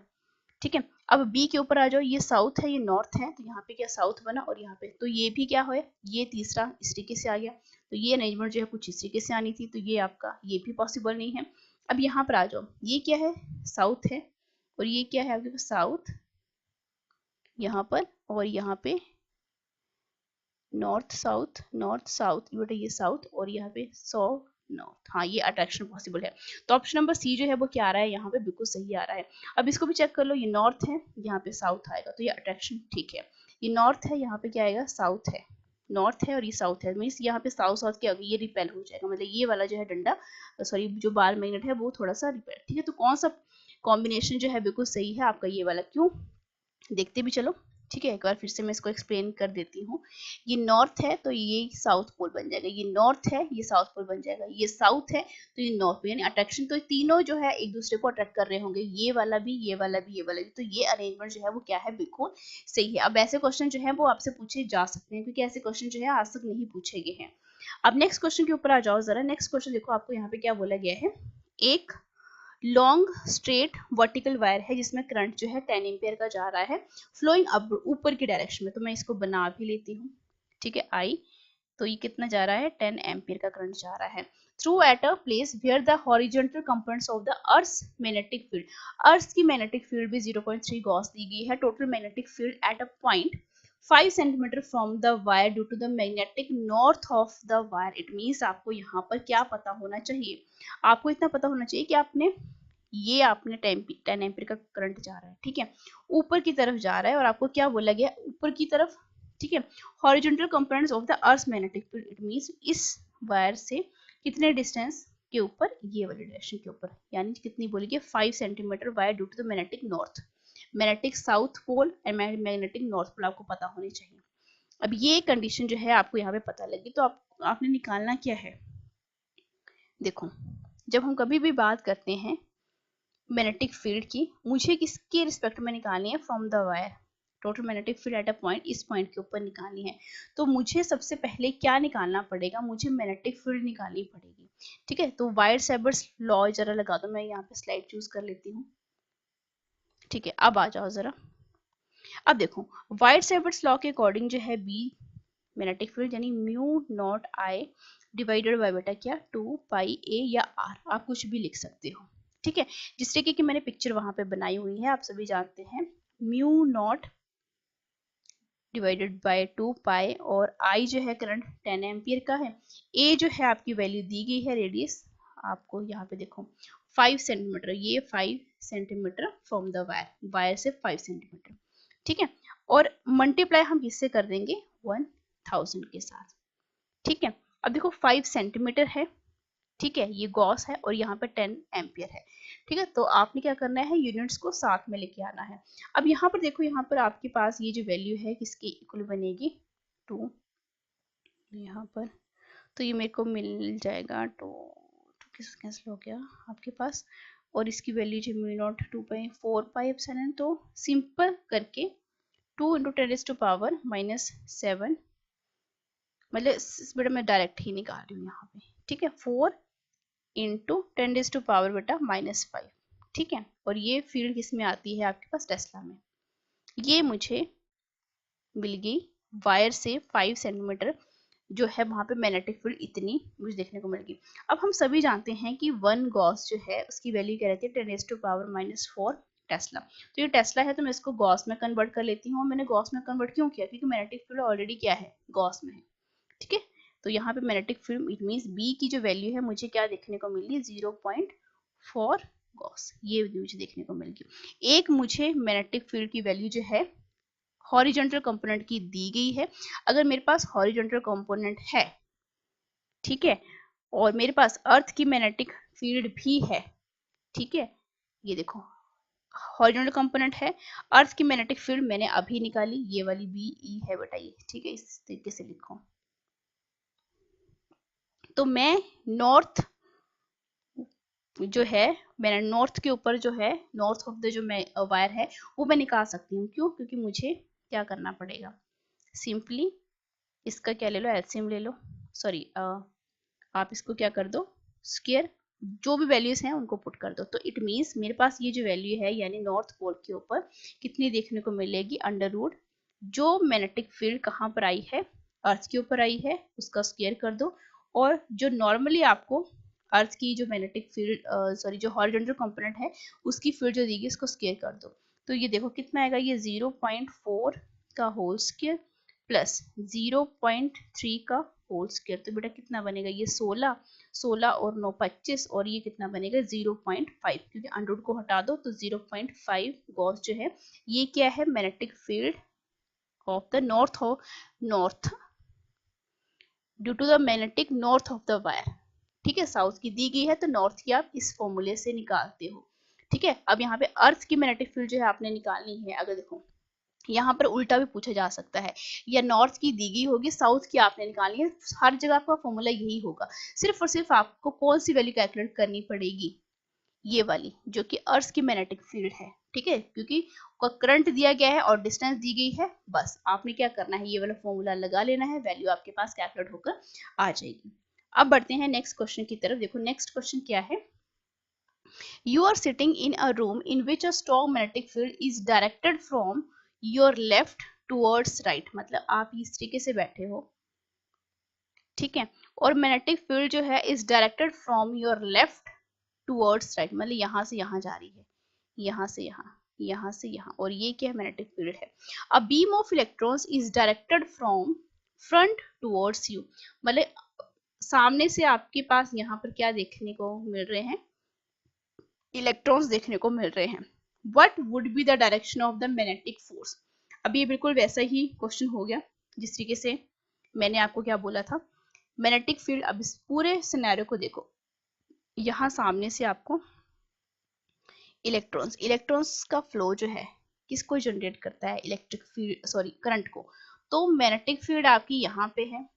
ठीक है। अब बी के ऊपर आ जाओ, ये साउथ है, ये नॉर्थ है, तो यहाँ पे क्या साउथ बना, और यहाँ पे तो ये भी क्या हो, ये तीसरा इस तरीके से आ गया, तो ये अरेंजमेंट जो है कुछ इस तरीके से आनी थी, तो ये आपका ये भी पॉसिबल नहीं है। अब यहाँ पर आ जाओ, ये क्या है, साउथ है, और ये क्या है आपके पास, साउथ यहाँ पर, और यहाँ पे नॉर्थ साउथ, बेटा ये साउथ, और यहाँ पे नॉर्थ, हाँ ये अट्रैक्शन पॉसिबल है। तो ऑप्शन नंबर सी जो है वो क्या आ रहा है, यहाँ पे बिल्कुल सही आ रहा है। अब इसको भी चेक कर लो, ये नॉर्थ है, यहाँ पे साउथ आएगा, तो ये अट्रैक्शन ठीक है। ये नॉर्थ है, यहाँ पे क्या आएगा, साउथ है, नॉर्थ है और ये साउथ है, मीन्स यहाँ पे साउथ साउथ क्या होगी, ये रिपेल हो जाएगा, मतलब ये वाला जो है डंडा, सॉरी जो बार मैग्नेट है वो थोड़ा सा रिपेल, ठीक है। तो कौन सा कॉम्बिनेशन जो है बिल्कुल सही है आपका, ये वाला, क्यों, देखते भी चलो, ठीक है। एक बार फिर से मैं इसको एक्सप्लेन कर देती हूँ। ये नॉर्थ है तो ये साउथ पोल बन जाएगा, ये नॉर्थ है ये साउथ पोल बन जाएगा, ये साउथ है तो ये नॉर्थ पोल, यानी अट्रैक्शन तो तीनों जो है एक दूसरे को अट्रैक्ट कर रहे होंगे, ये वाला भी, ये वाला भी, ये वाला भी, तो ये अरेंजमेंट जो है वो क्या है, बिल्कुल सही है। अब ऐसे क्वेश्चन जो है वो आपसे पूछे जा सकते हैं, क्योंकि ऐसे क्वेश्चन जो है आज तक नहीं पूछे गए हैं। अब नेक्स्ट क्वेश्चन के ऊपर आ जाओ जरा। नेक्स्ट क्वेश्चन देखो, आपको यहाँ पे क्या बोला गया है, एक लॉन्ग स्ट्रेट वर्टिकल वायर है जिसमें करंट जो है 10 एम्पियर का जा रहा है, फ्लोइंग अप ऊपर की डायरेक्शन में, तो मैं इसको बना भी लेती हूँ, ठीक है, आई, तो ये कितना जा रहा है, 10 एम्पियर का करंट जा रहा है through at a place where the horizontal components of the earth magnetic field, earth की मैग्नेटिक फील्ड भी 0.3 गॉस दी गई है, total magnetic field at a point 5 centimetre from the wire due to the magnetic north of the wire. It means आपको यहाँ पर क्या पता होना चाहिए, आपको इतना पता होना चाहिए कि आपने 10 एम्पीयर का करंट जा रहा है, ठीक है, ऊपर की तरफ जा रहा है, और आपको क्या बोला गया, ऊपर की तरफ, ठीक है, horizontal components of the earth magnetic field. It means इस वायर से कितने डिस्टेंस के ऊपर, ये वाली डायरेक्शन के ऊपर, यानी कितनी बोलेगी, 5 centimetre wire due to the magnetic north, magnetic south pole and magnetic north pole आपको पता होनी चाहिए। अब ये कंडीशन जो है आपको यहाँ पे पता लगी, तो आपने निकालना क्या है, देखो जब हम कभी भी बात करते हैं मैग्नेटिक फील्ड की, मुझे किसके रिस्पेक्ट में निकालनी है, from the wire, total magnetic field at a point, इस पॉइंट के ऊपर निकालनी है, तो मुझे सबसे पहले क्या निकालना पड़ेगा, मुझे मैग्नेटिक फील्ड निकालनी पड़ेगी, ठीक है। तो वायट-सेवर्स लॉ जरा लगा दो, मैं यहाँ पे स्लाइड चूज कर लेती हूँ, ठीक है। अब आ जाओ जरा, अब देखो वायट-सेवर्स लॉ के अकॉर्डिंग जो है बी मैग्नेटिक फील्ड यानी mu not I divided by बेटा क्या 2 पाई ए या आर, आप कुछ भी लिख सकते हो, ठीक है। जिस तरीके की मैंने पिक्चर वहां पे बनाई हुई है, आप सभी जानते हैं, म्यू नॉट डिवाइडेड बाय 2 पाई, और आई जो है करंट 10 एम्पियर का है, ए जो है आपकी वैल्यू दी गई है, रेडियस आपको यहाँ पे देखो 5 सेंटीमीटर, ये 5 centimetre from the wire, wire से 5 सेंटीमीटर, ठीक है, और मल्टीप्लाई हम किससे कर देंगे, 1000 के साथ, ठीक है। अब देखो 5 सेंटीमीटर है, ठीक है, ये गॉस है और यहाँ पे 10 एम्पियर है। ठीक है, तो आपने क्या करना है, यूनिट्स को साथ में लेके आना है। अब यहाँ पर देखो, यहाँ पर आपके पास ये जो वैल्यू है किसकी इक्वल बनेगी, 2 यहाँ पर, तो ये मेरे को मिल जाएगा 2 किस कैंसिल हो गया आपके पास, और इसकी वैल्यू जो म्यू नॉट 2/4 तो सिंपल करके 2 × 10⁻⁻7, मतलब बेटा मैं डायरेक्ट ही निकाल रही हूँ यहाँ पे। ठीक है, 4 × 10⁻⁻5। ठीक है, और ये फील्ड किस में आती है आपके पास, टेस्ला में। ये मुझे मिल गई वायर से 5 सेंटीमीटर जो है वहां पे मैग्नेटिक फील्ड इतनी मुझे देखने को मिल गई। अब हम सभी जानते हैं कि 1 गॉस जो है उसकी वैल्यू क्या रहती है, 10⁻⁻4 टेस्ला। तो ये टेस्ला है तो मैं इसको गॉस में कन्वर्ट कर लेती हूँ। मैंने गॉस में कन्वर्ट क्यों किया, क्योंकि मैग्नेटिक फील्ड ऑलरेडी क्या है, गॉस में है। ठीक है, तो यहाँ पे magnetic field it means B की जो वैल्यू है मुझे क्या देखने को मिली, 0.4 गॉस, ये मुझे देखने को मिल गई। एक मुझे मैग्नेटिक फील्ड की वैल्यू जो है हॉरिजॉन्टल कंपोनेंट की दी गई है। अगर मेरे पास हॉरिजॉन्टल कंपोनेंट है, ठीक है, और मेरे पास अर्थ की मैग्नेटिक फील्ड भी है, ठीक है, ये देखो हॉरिजॉन्टल कंपोनेंट है, अर्थ की मैग्नेटिक फील्ड मैंने अभी निकाली, ये वाली BE है बेटा ये। ठीक है, इस तरीके से लिखो। तो मैं नॉर्थ जो है, मैंने नॉर्थ के ऊपर जो है, नॉर्थ ऑफ द जो वायर है वो मैं निकाल सकती हूँ। क्यों, क्योंकि मुझे क्या करना पड़ेगा, सिंपली इसका क्या ले लो, एलसीएम ले लो, सॉरी आप इसको क्या कर दो, स्क्वायर, जो भी वैल्यूज हैं उनको पुट कर दो। तो इट मीन्स मेरे पास ये जो वैल्यू है यानी नॉर्थ पोल के ऊपर कितनी देखने को मिलेगी, √, जो मैग्नेटिक फील्ड कहाँ पर आई है, अर्थ के ऊपर आई है, उसका स्क्वायर कर दो, और जो नॉर्मली आपको अर्थ की जो मैग्नेटिक फील्ड सॉरी जो हॉरिजॉन्टल कंपोनेंट है उसकी फील्ड जो दी गई उसको स्क्वायर कर दो। तो ये देखो कितना आएगा, ये 0.4 का होल स्क्वायर प्लस 0.3 का होल स्क्वायर, तो बेटा कितना बनेगा, ये 16 और 9 25, और ये कितना बनेगा 0.5, क्योंकि √, को हटा दो तो 0.5 गॉस जो है ये क्या है, magnetic field of the north due to the magnetic north of the wire. ठीक है, साउथ की दी गई है तो नॉर्थ की आप इस फॉर्मूले से निकालते हो। ठीक है, अब यहाँ पे अर्थ की मैग्नेटिक फील्ड जो है आपने निकालनी है। अगर देखो यहाँ पर उल्टा भी पूछा जा सकता है, या नॉर्थ की दी गई होगी, साउथ की आपने निकालनी है, हर जगह आपका फॉर्मूला यही होगा। सिर्फ और सिर्फ आपको कौन सी वैल्यू कैलकुलेट करनी पड़ेगी, ये वाली जो कि अर्थ की मैग्नेटिक फील्ड है। ठीक है, क्योंकि करंट दिया गया है और डिस्टेंस दी गई है, बस आपने क्या करना है, ये वाला फॉर्मूला लगा लेना है, वैल्यू आपके पास कैलकुलेट होकर आ जाएगी। अब बढ़ते हैं नेक्स्ट क्वेश्चन की तरफ। देखो नेक्स्ट क्वेश्चन क्या है, you are sitting in a room in which a strong magnetic field is directed from your left towards right, मतलब आप इस तरीके से बैठे हो, ठीक है, और मैग्नेटिक फील्ड जो है is directed from your left towards right, मतलब यहाँ से यहाँ जा रही है, यहाँ से यहाँ, यहाँ से यहाँ, और ये क्या है, मैग्नेटिक फील्ड है। A beam of electrons is directed from front towards you, मतलब सामने से आपके पास यहाँ पर क्या देखने को मिल रहे हैं, इलेक्ट्रॉन्स देखने को मिल रहे हैं। What would be the direction of the magnetic force. अब ये बिल्कुल वैसा ही क्वेश्चन हो गया जिस तरीके से मैंने आपको क्या बोला था, मैग्नेटिक फील्ड। अब इस पूरे सिनेरियो को देखो, यहाँ सामने से आपको इलेक्ट्रॉन्स का फ्लो जो है किसको जनरेट करता है, इलेक्ट्रिक फील्ड सॉरी करंट को। तो मैग्नेटिक फील्ड आपकी यहाँ पे है,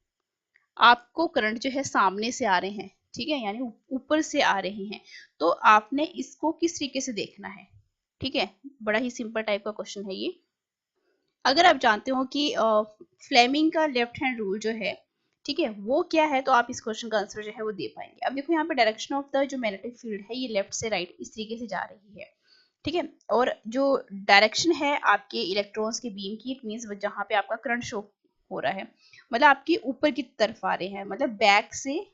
आपको करंट जो है सामने से आ रहे हैं, ठीक है, यानी ऊपर से आ रहे हैं, तो आपने इसको किस तरीके से देखना है। ठीक है, बड़ा ही सिंपल टाइप का क्वेश्चन है ये। अगर आप जानते हो कि फ्लेमिंग का लेफ्ट हैंड रूल जो है, ठीक है, वो क्या है, तो आप इस क्वेश्चन का आंसर जो है वो दे पाएंगे। अब देखो यहाँ पे डायरेक्शन ऑफ द जो मैग्नेटिक फील्ड है ये लेफ्ट से राइट इस तरीके से जा रही है, ठीक है, और जो डायरेक्शन है आपके इलेक्ट्रॉन्स के बीम की, इट मींस जहाँ पे आपका करंट शो हो रहा है, मतलब आपके ऊपर की तरफ आ रहे हैं, मतलब बैक से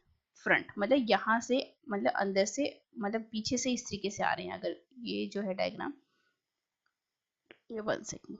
फ्रंट, मतलब यहाँ से, मतलब अंदर से, मतलब पीछे से इस तरीके से आ रहे हैं। अगर ये जो है डायग्राम, ये 1 सेकेंड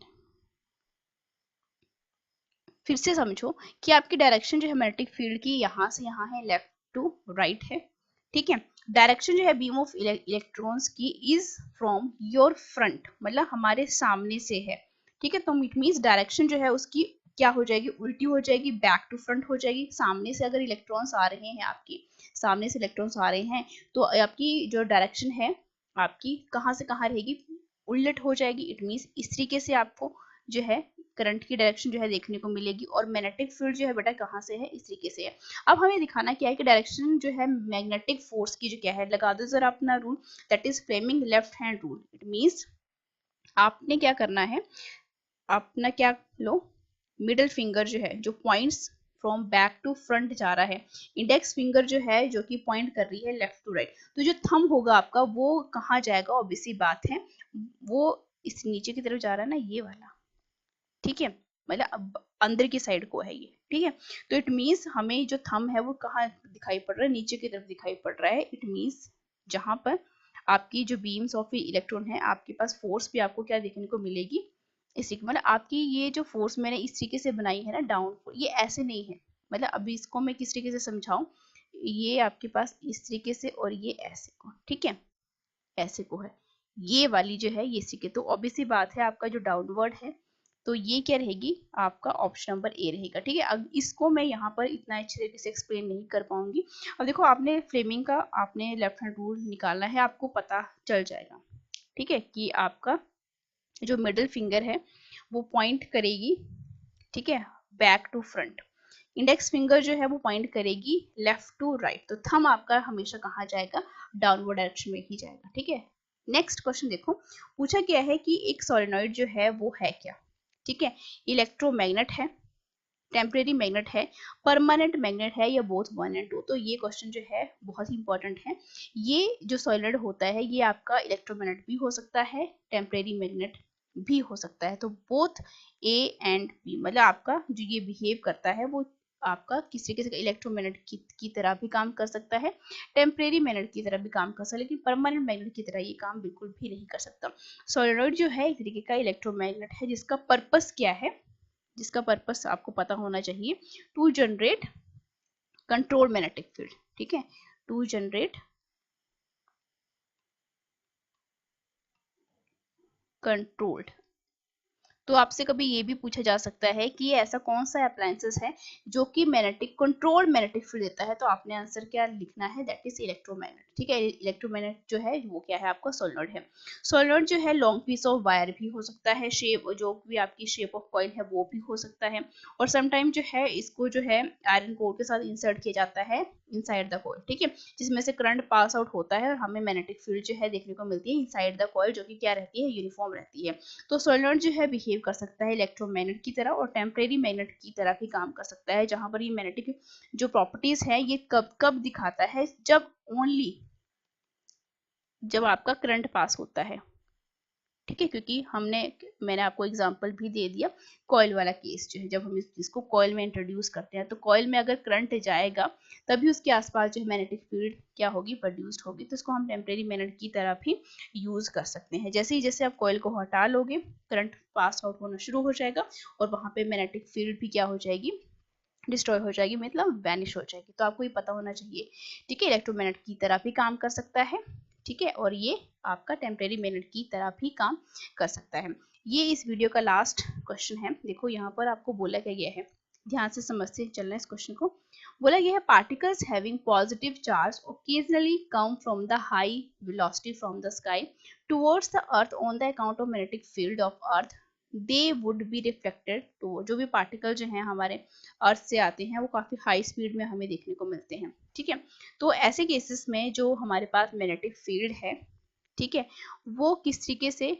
फिर से समझो कि आपकी डायरेक्शन जो है मैग्नेटिक फील्ड की यहाँ से यहाँ है, लेफ्ट टू राइट है, ठीक है। डायरेक्शन जो है बीम ऑफ इलेक्ट्रॉन्स की इज फ्रॉम योर फ्रंट, मतलब हमारे सामने से है, ठीक है। तो इट मींस डायरेक्शन जो है उसकी क्या हो जाएगी, उल्टी हो जाएगी, बैक टू फ्रंट हो जाएगी। सामने से अगर इलेक्ट्रॉन्स आ रहे हैं, आपकी सामने से इलेक्ट्रॉन्स आ रहे हैं, तो आपकी जो डायरेक्शन है आपकी कहाँ से कहाँ रहेगी, उलट हो जाएगी। इट मीन्स इस तरीके से आपको जो है करंट की डायरेक्शन जो है देखने को मिलेगी। और मैग्नेटिक फील्ड जो है बेटा कहाँ से है, इस तरीके से है। अब हमें दिखाना क्या है कि डायरेक्शन जो है मैग्नेटिक फोर्स की जो क्या है, लगा दो जरा अपना rule, that is Fleming left hand rule. It means आपने क्या करना है, अपना क्या लो, मिडिल फिंगर जो है, जो points from back to front जा रहा है, इंडेक्स फिंगर जो है जो कि पॉइंट कर रही है लेफ्ट टू राइट, तो जो थंब होगा आपका वो कहाँ जाएगा, ऑब्वियसली बात है वो इस नीचे की तरफ जा रहा है ना, ये वाला, ठीक है, मतलब अब अंदर की साइड को है ये, ठीक है। तो इट मीन्स हमें जो थंब है वो कहाँ दिखाई पड़ रहा है, नीचे की तरफ दिखाई पड़ रहा है। इट मीन्स जहां पर आपकी जो बीम्स ऑफ इलेक्ट्रॉन है, आपके पास फोर्स भी आपको क्या देखने को मिलेगी, इसी मतलब आपकी ये जो फोर्स मैंने इस तरीके से बनाई है ना, डाउन, ये ऐसे नहीं है, मतलब अभी इसको मैं किस तरीके से समझाऊं, ये आपके पास इस तरीके से और ये ऐसे को, ठीक है, ऐसे को है, ये वाली जो है ये इसी के, तो ऑब्वियसली बात है आपका जो डाउनवर्ड है, तो ये क्या रहेगी, आपका ऑप्शन नंबर ए रहेगा, ठीक है। अब इसको मैं यहाँ पर इतना अच्छे तरीके से एक्सप्लेन नहीं कर पाऊंगी। अब देखो आपने फ्लेमिंग का आपने लेफ्ट हैंड रूल निकालना है, आपको पता चल जाएगा, ठीक है, कि आपका जो मिडिल फिंगर है वो पॉइंट करेगी, ठीक है, back to front, index finger जो है वो पॉइंट करेगी लेफ्ट टू राइट, तो थंब आपका हमेशा कहाँ जाएगा, डाउनवर्ड डायरेक्शन में ही जाएगा, ठीक है। नेक्स्ट क्वेश्चन देखो, पूछा गया है कि एक सोलेनोइड जो है वो है क्या, ठीक है, इलेक्ट्रोमैग्नेट है, टेम्परेरी मैग्नेट है, परमानेंट मैग्नेट है, या बोथ 1 and 2। तो ये क्वेश्चन जो है बहुत ही इंपॉर्टेंट है। ये जो सॉलिड होता है ये आपका इलेक्ट्रोमैग्नेट भी हो सकता है, टेम्परेरी मैग्नेट भी हो सकता है। तो बोथ ए एंड बी, मतलब आपका जो ये बिहेव करता है वो आपका किसी किसी का इलेक्ट्रोमैग्नेट की तरह भी काम कर सकता है, टेम्परेरी मैग्नेट की तरह भी काम कर सकता है, लेकिन परमानेंट मैग्नेट की तरह ये काम बिल्कुल भी नहीं कर सकता। सॉलिडॉइड जो है एक तरीके का इलेक्ट्रोमैग्नेट है, जिसका पर्पस क्या है, जिसका पर्पस आपको पता होना चाहिए, to generate control magnetic field, ठीक है, टू जनरेट कंट्रोल्ड। तो आपसे कभी ये भी पूछा जा सकता है कि ये ऐसा कौन सा अप्लायंसेस है जो कि मैग्नेटिक कंट्रोल मैग्नेटिक फील्ड देता है, तो आपने आंसर क्या लिखना है, दैट इज इलेक्ट्रोमैग्नेट, ठीक है। इलेक्ट्रोमैग्नेट जो है वो क्या है, आपका सोलेनोइड है। सोलेनोइड जो है लॉन्ग पीस ऑफ वायर भी हो सकता है, शेप जो भी आपकी शेप ऑफ कॉइल है वो भी हो सकता है, और समटाइम जो है इसको जो है आयरन कोर के साथ इंसर्ट किया जाता है इनसाइड द कॉइल, ठीक है, जिसमें से करंट पास आउट होता है और हमें मैग्नेटिक फील्ड जो है देखने को मिलती है इनसाइड द कॉइल, जो कि क्या रहती है, यूनिफॉर्म रहती है। तो सोलेनोइड जो है बिहेव कर सकता है इलेक्ट्रोमैग्नेट की तरह और टेम्परेरी मैग्नेट की तरह भी काम कर सकता है, जहां पर ये मैग्नेटिक जो प्रॉपर्टीज है ये कब कब दिखाता है, जब ओनली जब आपका करंट पास होता है, ठीक है, क्योंकि मैंने आपको एग्जांपल भी दे दिया कॉइल वाला केस जो है, जब हम इसको कॉइल में इंट्रोड्यूस करते हैं तो कॉइल में अगर करंट जाएगा तभी उसके आसपास जो मैग्नेटिक फील्ड क्या होगी, प्रोड्यूस्ड होगी, तो इसको हम टेम्परेरी मैग्नेट की तरह भी यूज कर सकते हैं। जैसे ही जैसे आप कॉइल को हटा लोगे करंट पास आउट होना शुरू हो जाएगा और वहां पे मैग्नेटिक फील्ड भी क्या हो जाएगी, डिस्ट्रॉय हो जाएगी, मतलब वैनिश हो जाएगी। तो आपको ये पता होना चाहिए, ठीक है, इलेक्ट्रोमैग्नेट की तरह भी काम कर सकता है, ठीक है, और ये आपका टेम्परेरी मैग्नेट की तरह भी काम कर सकता है। ये इस वीडियो का लास्ट क्वेश्चन है। देखो यहाँ पर आपको बोला क्या गया है, ध्यान से समझते चलना इस क्वेश्चन को। बोला गया है particles having positive charge occasionally come from the high velocity from the sky towards the earth on the account of magnetic field of earth, they would be reflected. तो जो भी पार्टिकल जो हैं हमारे अर्थ से आते हैं वो काफी हाई स्पीड में हमें देखने को मिलते हैं, ठीक है। तो ऐसे केसेस में जो हमारे पास मैग्नेटिक फील्ड है, ठीक है, वो किस तरीके से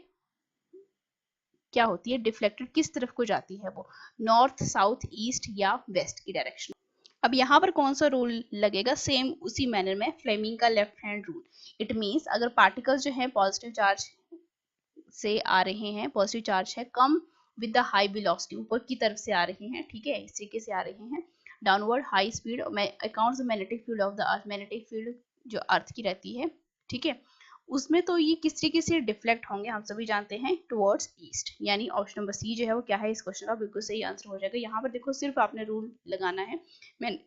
क्या होती है, डिफ्लेक्टेड किस तरफ को जाती है, वो नॉर्थ साउथ ईस्ट या वेस्ट की डायरेक्शन। अब यहाँ पर कौन सा रूल लगेगा, सेम उसी मैनर में फ्लेमिंग का left hand rule. It means अगर पार्टिकल्स जो है पॉजिटिव चार्ज से आ रहे हैं, पॉजिटिव चार्ज है, come with the high velocity, ऊपर की तरफ से आ रहे हैं, ठीक है, इस तरीके से आ रहे हैं, downward high speed, account the magnetic field of the earth, magnetic field जो अर्थ की रहती है, ठीक है, उसमें तो ये किस तरीके से डिफ्लेक्ट होंगे हम सभी जानते हैं, टुवर्ड्स ईस्ट, यानी ऑप्शन नंबर सी जो है वो क्या है इस क्वेश्चन का बिल्कुल सही आंसर हो जाएगा। यहाँ पर देखो सिर्फ आपने रूल लगाना है, मैं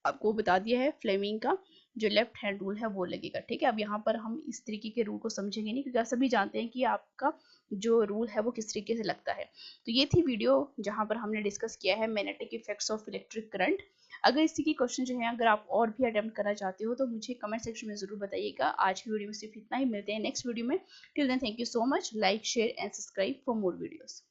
आपको बता दिया है फ्लेमिंग का जो लेफ्ट हैंड रूल है वो लगेगा, ठीक है। अब यहाँ पर हम इस तरीके के रूल को समझेंगे नहीं, क्योंकि आप सभी जानते हैं कि आपका जो रूल है वो किस तरीके से लगता है। तो ये थी वीडियो जहाँ पर हमने डिस्कस किया है magnetic effects of electric current. अगर इसी के क्वेश्चन जो है अगर आप और भी अटेम्प्ट करना चाहते हो तो मुझे कमेंट सेक्शन में जरूर बताइएगा। आज की वीडियो में सिर्फ इतना ही, मिलते हैं नेक्स्ट वीडियो में। Till then thank you so much, like share and subscribe for more videos.